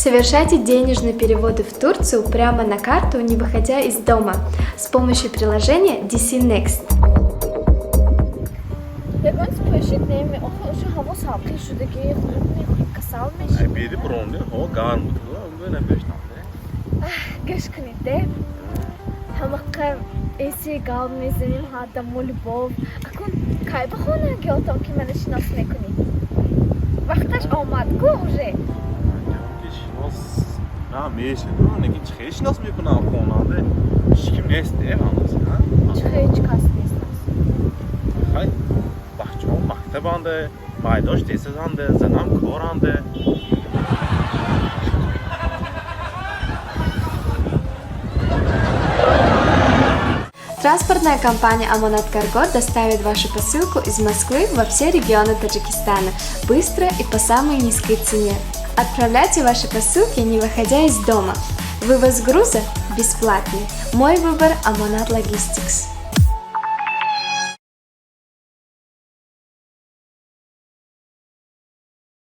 Совершайте денежные переводы в Турцию прямо на карту, не выходя из дома, с помощью приложения DC Next. ایسی گاو میزنیم حتی مولبوف اکن کای بخونه گیوتام که منش ناس نکنی وقتش آمد گو уже Ha meşe ne ki çıkış nasıl mı yapın konuda kim neste anlasın ha hiç kasmıyorsun hay bak çok maktabanda maydoş desizande zanam korande. Транспортная компания Amonat Cargo доставит вашу посылку из Москвы во все регионы Таджикистана быстро и по самой низкой цене. Отправляйте ваши посылки, не выходя из дома. Вывоз груза бесплатный. Мой выбор Amonat Logistics.